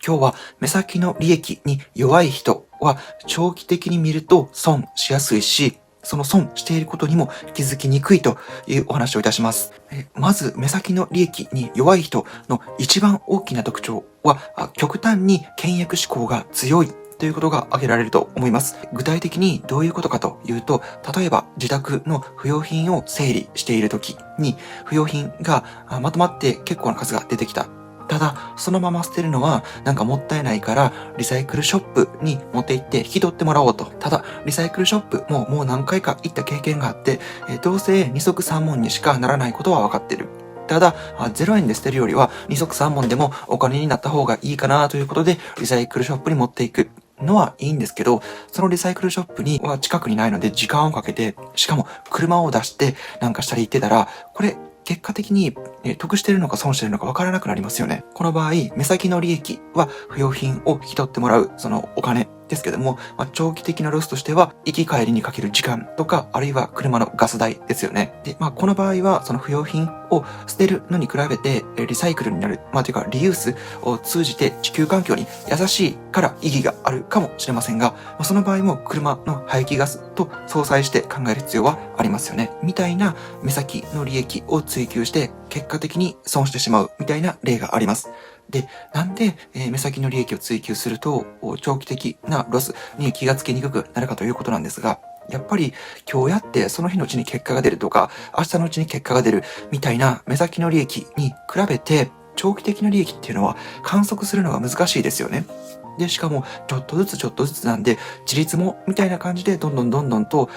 今日は目先の利益に弱い人は長期的に見ると損しやすいし、その損していることにも気づきにくいというお話をいたします。まず目先の利益に弱い人の一番大きな特徴は、極端に倹約志向が強いということが挙げられると思います。具体的にどういうことかというと、例えば自宅の不要品を整理している時に不要品がまとまって結構な数が出てきた。ただ、そのまま捨てるのはなんかもったいないから、リサイクルショップに持って行って引き取ってもらおうと。ただ、リサイクルショップもう何回か行った経験があって、どうせ二足三門にしかならないことは分かってる。ただ、0円で捨てるよりは二足三門でもお金になった方がいいかなということで、リサイクルショップに持っていくのはいいんですけど、そのリサイクルショップは近くにないので時間をかけて、しかも車を出してなんかしたり行ってたら、これ、結果的に得してるのか損してるのか分からなくなりますよね。この場合、目先の利益は不要品を引き取ってもらうそのお金ですけども、長期的なロスとしては行き帰りにかける時間とか、あるいは車のガス代ですよね。で、この場合はその不要品を捨てるのに比べてリサイクルになる、というかリユースを通じて地球環境に優しいから意義があるかもしれませんが、その場合も車の排気ガスと相殺して考える必要はありますよね。みたいな目先の利益を追求して結果的に損してしまうみたいな例があります。で、なんで、目先の利益を追求すると長期的なロスに気がつきにくくなるかということなんですが、やっぱり今日やってその日のうちに結果が出るとか、明日のうちに結果が出るみたいな目先の利益に比べて長期的な利益っていうのは観測するのが難しいですよね。で、しかもちょっとずつなんで、自立もみたいな感じでどんどんと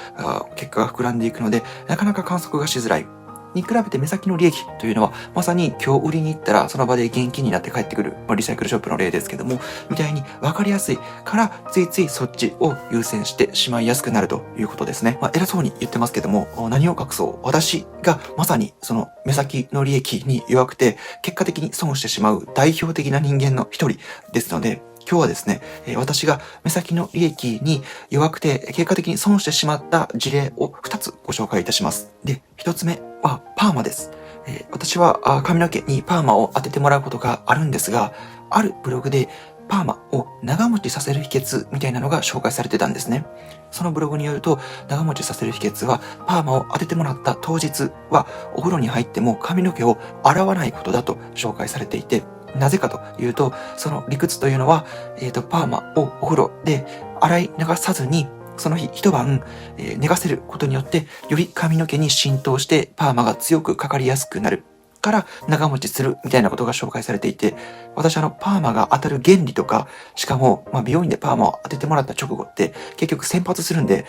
結果が膨らんでいくので、なかなか観測がしづらい。に比べて目先の利益というのは、まさに今日売りに行ったらその場で現金になって帰ってくる、リサイクルショップの例ですけども、みたいに分かりやすいから、ついついそっちを優先してしまいやすくなるということですね。偉そうに言ってますけども、何を隠そう。私がまさにその目先の利益に弱くて、結果的に損してしまう代表的な人間の一人ですので、今日はですね、私が目先の利益に弱くて結果的に損してしまった事例を2つご紹介いたします。で、1つ目はパーマです。私は髪の毛にパーマを当ててもらうことがあるんですが、あるブログでパーマを長持ちさせる秘訣みたいなのが紹介されてたんですね。そのブログによると、長持ちさせる秘訣は、パーマを当ててもらった当日はお風呂に入っても髪の毛を洗わないことだと紹介されていて、なぜかというと、その理屈というのは、パーマをお風呂で洗い流さずに、その日一晩、寝かせることによって、より髪の毛に浸透してパーマが強くかかりやすくなるから長持ちするみたいなことが紹介されていて、私パーマが当たる原理とか、しかも、美容院でパーマを当ててもらった直後って結局洗髪するんで、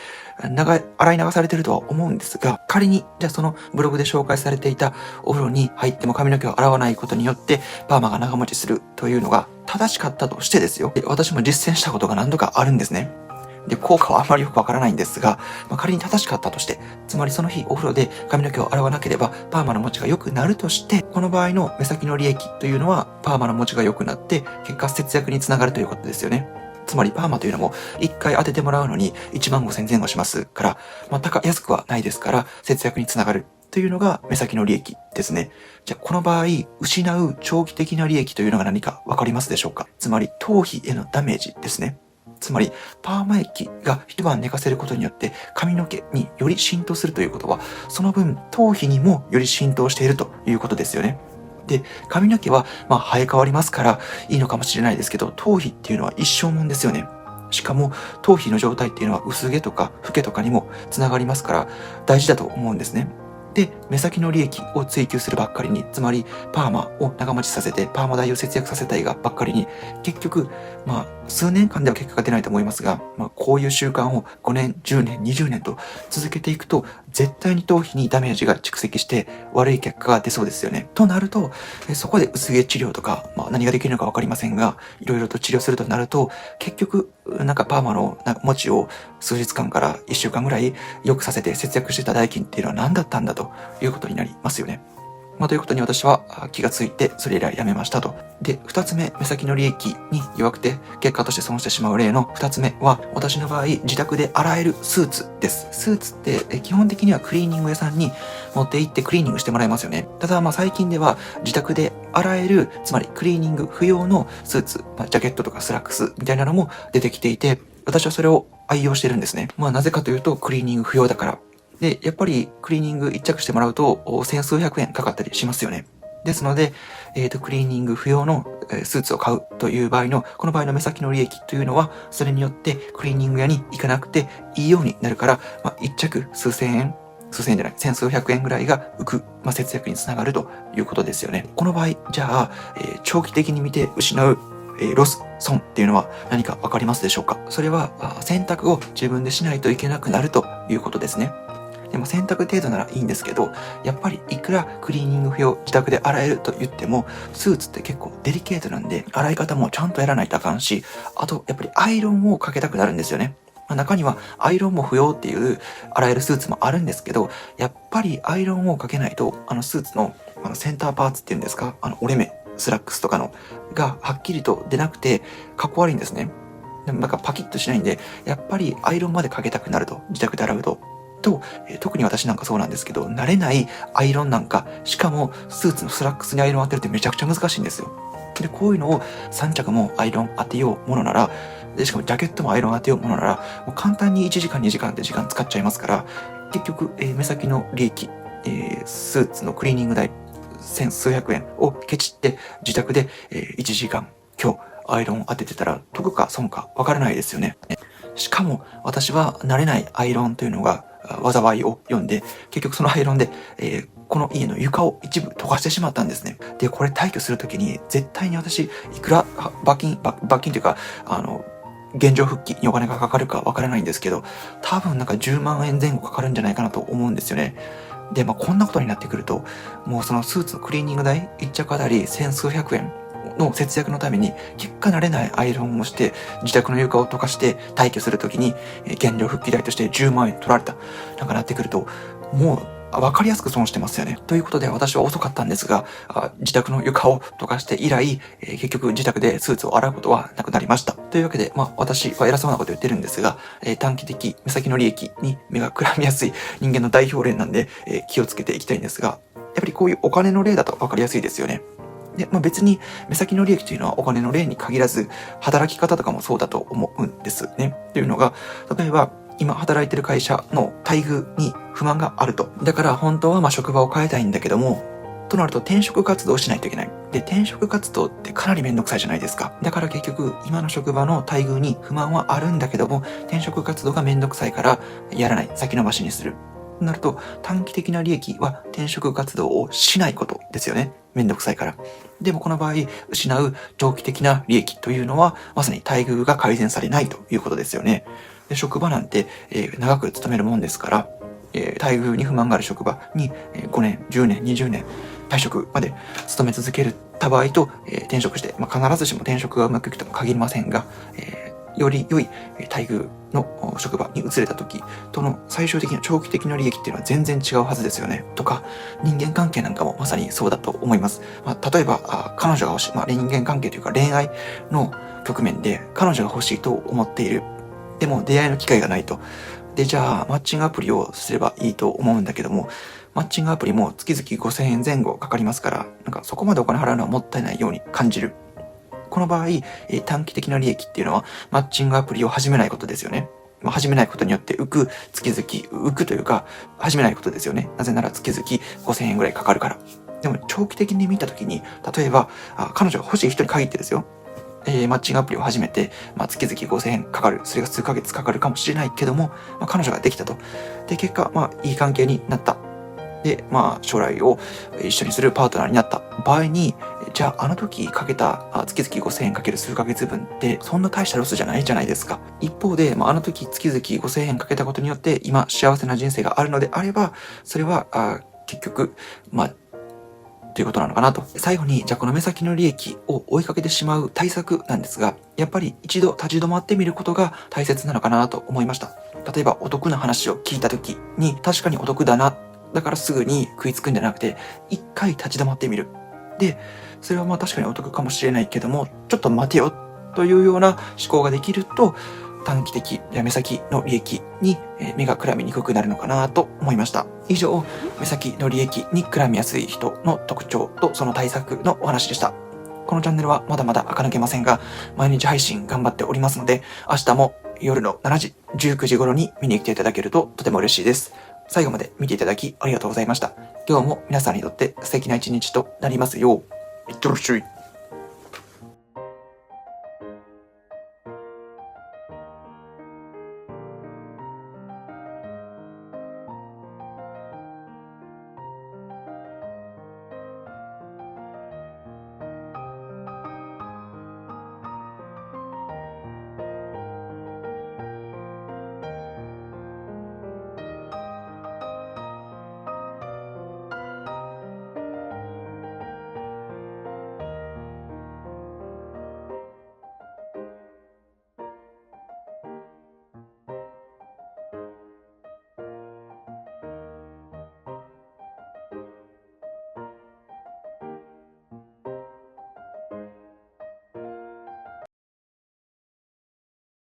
洗い流されてるとは思うんですが、仮に、じゃあそのブログで紹介されていたお風呂に入っても髪の毛を洗わないことによってパーマが長持ちするというのが正しかったとしてですよ。私も実践したことが何度かあるんですね。で、効果はあまりよくわからないんですが、仮に正しかったとして、つまりその日お風呂で髪の毛を洗わなければパーマの持ちが良くなるとして、この場合の目先の利益というのはパーマの持ちが良くなって、結果節約につながるということですよね。つまりパーマというのも1回当ててもらうのに15,000前後しますから、安くはないですから節約につながるというのが目先の利益ですね。じゃあこの場合、失う長期的な利益というのが何かわかりますでしょうか？つまり頭皮へのダメージですね。つまり、パーマ液が一晩寝かせることによって髪の毛により浸透するということは、その分頭皮にもより浸透しているということですよね。で、髪の毛は生え変わりますからいいのかもしれないですけど、頭皮っていうのは一生もんですよね。しかも頭皮の状態っていうのは薄毛とか老けとかにもつながりますから大事だと思うんですね。で、目先の利益を追求するばっかりに、つまりパーマを長持ちさせてパーマ代を節約させたいがばっかりに、結局数年間では結果が出ないと思いますが、こういう習慣を5年、10年、20年と続けていくと、絶対に頭皮にダメージが蓄積して悪い結果が出そうですよね。となると、そこで薄毛治療とか、何ができるのかわかりませんが、いろいろと治療するとなると、結局、パーマの持ちを数日間から1週間ぐらい良くさせて節約してた代金っていうのは何だったんだということになりますよね。ということに私は気がついて、それ以来やめましたと。で、二つ目、目先の利益に弱くて、結果として損してしまう例の二つ目は、私の場合、自宅で洗えるスーツです。スーツって基本的にはクリーニング屋さんに持って行ってクリーニングしてもらいますよね。ただ、最近では自宅で洗える、つまりクリーニング不要のスーツ、ジャケットとかスラックスみたいなのも出てきていて、私はそれを愛用してるんですね。なぜかというと、クリーニング不要だから。で、やっぱりクリーニング一着してもらうと、千数百円かかったりしますよね。ですので、クリーニング不要のスーツを買うという場合の、この場合の目先の利益というのは、それによってクリーニング屋に行かなくていいようになるから、一着数千円じゃない、千数百円ぐらいが浮く、節約につながるということですよね。この場合、じゃあ、長期的に見て失うロス、損っていうのは何かわかりますでしょうか？それは選択を自分でしないといけなくなるということですね。でも選択程度ならいいんですけど、やっぱりいくらクリーニング不要、自宅で洗えると言っても、スーツって結構デリケートなんで、洗い方もちゃんとやらないとあかんし、あと、やっぱりアイロンをかけたくなるんですよね。中にはアイロンも不要っていう洗えるスーツもあるんですけど、やっぱりアイロンをかけないと、スーツのセンターパーツっていうんですか、折れ目、スラックスとかの、がはっきりと出なくて、かっこ悪いんですね。でもパキッとしないんで、やっぱりアイロンまでかけたくなると、自宅で洗うと。特に私なんかそうなんですけど、慣れないアイロンなんか、しかもスーツのスラックスにアイロン当てるってめちゃくちゃ難しいんですよ。で、こういうのを3着もアイロン当てようものなら、で、しかもジャケットもアイロン当てようものなら、もう簡単に1時間2時間って時間使っちゃいますから、結局、目先の利益、スーツのクリーニング代、千数百円をケチって自宅で、1時間今日アイロン当ててたら得か損かわからないですよね。しかも私は慣れないアイロンというのが災いを読んで、結局そのアイロンで、この家の床を一部溶かしてしまったんですね。で、これ退去するときに絶対に私、いくら罰金というか、現状復帰にお金がかかるかわからないんですけど、多分10万円前後かかるんじゃないかなと思うんですよね。で、こんなことになってくると、もうそのスーツのクリーニング代、一着あたり千数百円の節約のために、結果慣れないアイロンをして、自宅の床を溶かして退去するときに、原料復帰代として10万円取られた。なってくると、もう、わかりやすく損してますよね。ということで私は遅かったんですが、自宅の床を溶かして以来、結局自宅でスーツを洗うことはなくなりました。というわけで、私は偉そうなこと言ってるんですが、短期的、目先の利益に目がくらみやすい人間の代表例なんで、気をつけていきたいんですが、やっぱりこういうお金の例だとわかりやすいですよね。で、別に目先の利益というのはお金の例に限らず、働き方とかもそうだと思うんですね。というのが、例えば、今働いてる会社の待遇に不満があると。だから本当は職場を変えたいんだけども、となると転職活動をしないといけない。で、転職活動ってかなりめんどくさいじゃないですか。だから結局、今の職場の待遇に不満はあるんだけども、転職活動がめんどくさいからやらない。先延ばしにする。となると、短期的な利益は転職活動をしないことですよね。めんどくさいから。でもこの場合、失う長期的な利益というのは、まさに待遇が改善されないということですよね。で、職場なんて、長く勤めるもんですから、待遇に不満がある職場に、5年、10年、20年、退職まで勤め続けた場合と、転職して、必ずしも転職がうまくいくとも限りませんが、より良い待遇の職場に移れた時との最終的な長期的な利益っていうのは全然違うはずですよね。とか、人間関係なんかもまさにそうだと思います。例えば、彼女が欲しい、人間関係というか恋愛の局面で彼女が欲しいと思っている。でも出会いの機会がないと。で、じゃあ、マッチングアプリをすればいいと思うんだけども、マッチングアプリも月々5000円前後かかりますから、そこまでお金払うのはもったいないように感じる。この場合、短期的な利益っていうのは、マッチングアプリを始めないことですよね。始めないことによって月々浮くというか、始めないことですよね。なぜなら月々5000円ぐらいかかるから。でも長期的に見たときに、例えば、彼女が欲しい人に限ってですよ。マッチングアプリを始めて、月々5000円かかる。それが数ヶ月かかるかもしれないけども、彼女ができたと。で、結果、いい関係になった。で、将来を一緒にするパートナーになった場合に、じゃああの時かけた月々5000円かける数ヶ月分ってそんな大したロスじゃないじゃないですか。一方で、あの時月々5000円かけたことによって今幸せな人生があるのであれば、それは結局、ということなのかなと。最後に、じゃあこの目先の利益を追いかけてしまう対策なんですが、やっぱり一度立ち止まってみることが大切なのかなと思いました。例えばお得な話を聞いた時に、確かにお得だなだからすぐに食いつくんじゃなくて、一回立ち止まってみる。で、それはまあ確かにお得かもしれないけども、ちょっと待てよというような思考ができると、短期的や目先の利益に目がくらみにくくなるのかなと思いました。以上、目先の利益にくらみやすい人の特徴とその対策のお話でした。このチャンネルはまだまだ垢抜けませんが、毎日配信頑張っておりますので、明日も夜の7時、19時頃に見に来ていただけるととても嬉しいです。最後まで見ていただきありがとうございました。今日も皆さんにとって素敵な一日となりますよう。いってらっしゃい。